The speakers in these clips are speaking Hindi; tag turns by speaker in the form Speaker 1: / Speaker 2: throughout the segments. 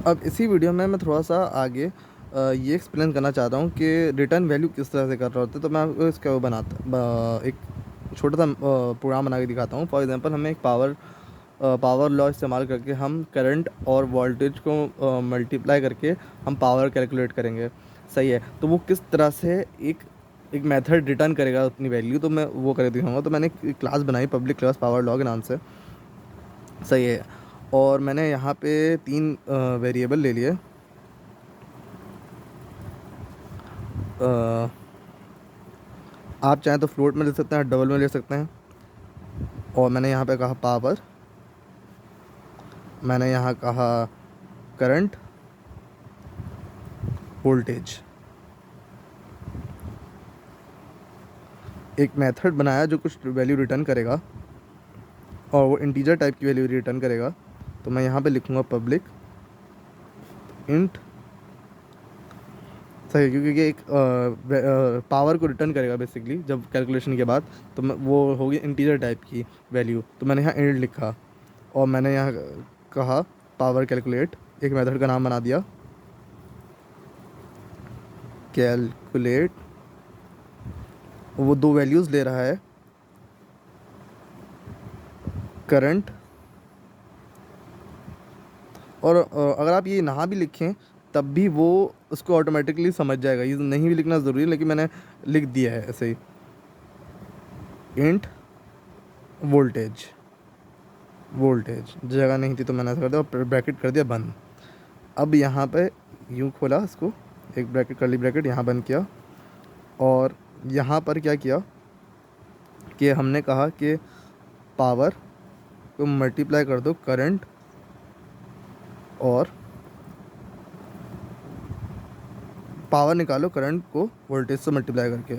Speaker 1: अब इसी वीडियो में मैं थोड़ा सा आगे ये एक्सप्लेन करना चाहता हूँ कि रिटर्न वैल्यू किस तरह से कर रहा होता है। तो मैं आपको इसका वो एक छोटा सा प्रोग्राम बना के दिखाता हूँ। फॉर एग्जांपल हमें एक पावर लॉ इस्तेमाल करके हम करंट और वोल्टेज को मल्टीप्लाई करके हम पावर कैलकुलेट करेंगे। सही है, तो वो किस तरह से एक मेथड रिटर्न करेगा अपनी वैल्यू, तो मैं वो करके दिखाऊंगा। तो मैंने एक क्लास बनाई, पब्लिक क्लास पावर लॉ के नाम से। सही है, और मैंने यहाँ पे तीन वेरिएबल ले लिए। अ, आप चाहें तो फ्लोट में ले सकते हैं, डबल में ले सकते हैं। और मैंने यहाँ पे कहा पावर, मैंने यहाँ कहा करंट, वोल्टेज। एक मेथड बनाया जो कुछ वैल्यू रिटर्न करेगा, और वो इंटीजर टाइप की वैल्यू रिटर्न करेगा। तो मैं यहाँ पे लिखूँगा पब्लिक इंट। सही है, क्योंकि ये एक पावर को रिटर्न करेगा बेसिकली जब कैलकुलेशन के बाद। तो वो होगी इंटीजर टाइप की वैल्यू। तो मैंने यहाँ इंट लिखा, और मैंने यहाँ कहा पावर कैलकुलेट, एक मेथड का नाम बना दिया कैलकुलेट। वो दो वैल्यूज़ ले रहा है, करंट और अगर आप ये ना भी लिखें तब भी वो उसको ऑटोमेटिकली समझ जाएगा। ये नहीं भी लिखना ज़रूरी है, लेकिन मैंने लिख दिया है ऐसे ही, इंट वोल्टेज। वोल्टेज जगह नहीं थी तो मैंने ऐसा कर दिया और ब्रैकेट कर दिया बंद। अब यहाँ पे यूँ खोला इसको, एक ब्रैकेट करली ब्रैकेट यहाँ बंद किया, और यहाँ पर क्या किया कि हमने कहा कि पावर को मल्टीप्लाई कर दो करंट, और पावर निकालो करंट को वोल्टेज से मल्टीप्लाई करके,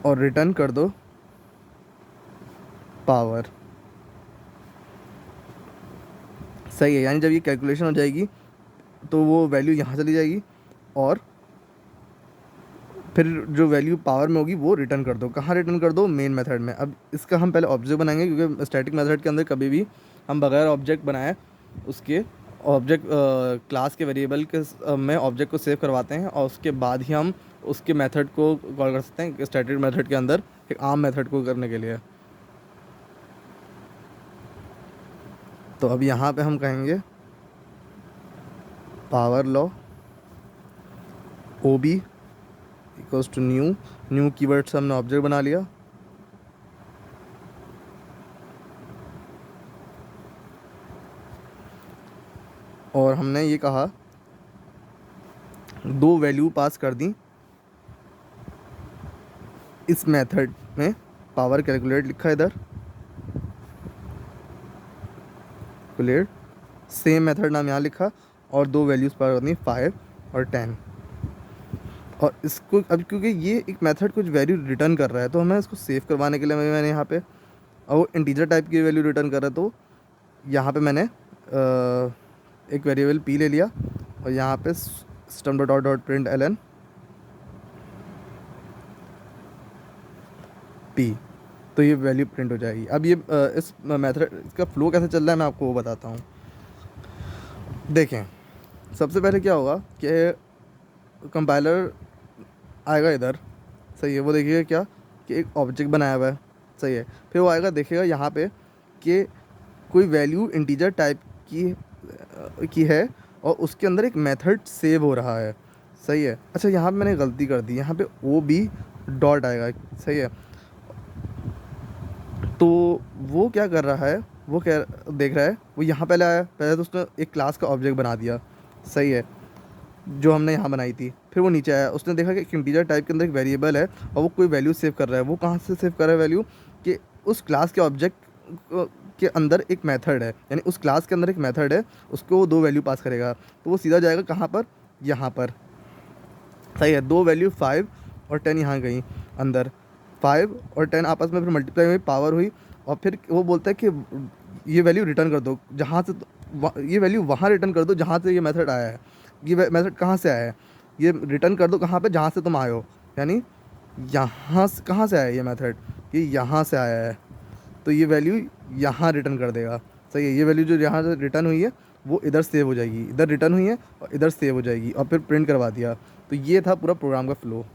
Speaker 1: और रिटर्न कर दो पावर। सही है, यानी जब ये कैलकुलेशन हो जाएगी तो वो वैल्यू यहाँ चली जाएगी, और फिर जो वैल्यू पावर में होगी वो रिटर्न कर दो। कहाँ रिटर्न कर दो? मेन मेथड में। अब इसका हम पहले ऑब्जेक्ट बनाएंगे, क्योंकि स्टैटिक मेथड के अंदर कभी भी हम बगैर ऑब्जेक्ट बनाए उसके ऑब्जेक्ट क्लास के वेरिएबल के में ऑब्जेक्ट को सेव करवाते हैं, और उसके बाद ही हम उसके मेथड को कॉल कर सकते हैं स्टैटिक मेथड के अंदर एक आम मेथड को करने के लिए। तो अब यहाँ पे हम कहेंगे power law O B equals to new. New keyword से हमने ऑब्जेक्ट बना लिया, और हमने ये कहा दो वैल्यू पास कर दी इस मेथड में। पावर कैलकुलेट लिखा इधर, कैलकुलेट सेम मेथड नाम यहाँ लिखा, और दो वैल्यूज़ पास कर दी 5 और 10। और इसको अब क्योंकि ये एक मेथड कुछ वैल्यू रिटर्न कर रहा है, तो हमें इसको सेव करवाने के लिए मैंने यहाँ पे, और वो इंटीजर टाइप की वैल्यू रिटर्न कर रहा है, तो यहाँ पे मैंने एक वेरिएबल पी ले लिया, और यहाँ पे system dot out dot print L N P. तो ये वैल्यू प्रिंट हो जाएगी। अब ये इस मेथड इसका फ्लो कैसे चल रहा है मैं आपको वो बताता हूँ। देखें, सबसे पहले क्या होगा कि कंपाइलर आएगा इधर। सही है, वो देखिएगा क्या कि एक ऑब्जेक्ट बनाया हुआ है। सही है, फिर वो आएगा देखेगा यहाँ पे कि कोई वैल्यू इंटीजर टाइप की है, और उसके अंदर एक मेथड सेव हो रहा है। सही है, अच्छा यहाँ पे मैंने गलती कर दी, यहाँ पे ओ बी डॉट आएगा। सही है, तो वो क्या कर रहा है, वो क्या देख रहा है, वो यहाँ पहले आया, पहले तो उसने एक क्लास का ऑब्जेक्ट बना दिया। सही है, जो हमने यहाँ बनाई थी। फिर वो नीचे आया, उसने देखा कि एक इंटीजर टाइप के अंदर एक वेरिएबल है, और वो कोई वैल्यू सेव कर रहा है। वो कहाँ से सेव कर रहा है वैल्यू? कि उस क्लास के ऑब्जेक्ट के अंदर एक मेथड है, यानी उस क्लास के अंदर एक मेथड है, उसको वो दो वैल्यू पास करेगा। तो वो सीधा जाएगा कहाँ पर? यहाँ पर। सही है, दो वैल्यू 5 और 10 यहाँ गई अंदर। 5 और 10 आपस में फिर मल्टीप्लाई हुई, पावर हुई, और फिर वो बोलता है कि ये वैल्यू रिटर्न कर दो जहाँ से ये वैल्यू वहाँ रिटर्न कर दो जहाँ से ये मेथड आया है। ये मेथड कहाँ से आया है? ये रिटर्न कर दो कहाँ पे? जहाँ से तुम आए हो, यानी यहाँ से। कहाँ से आया ये मेथड? ये यहाँ से आया है, तो ये वैल्यू यहाँ रिटर्न कर देगा। सही है, ये वैल्यू जो यहाँ से रिटर्न हुई है वो इधर सेव हो जाएगी, इधर रिटर्न हुई है और इधर सेव हो जाएगी, और फिर प्रिंट करवा दिया। तो ये था पूरा प्रोग्राम का फ्लो।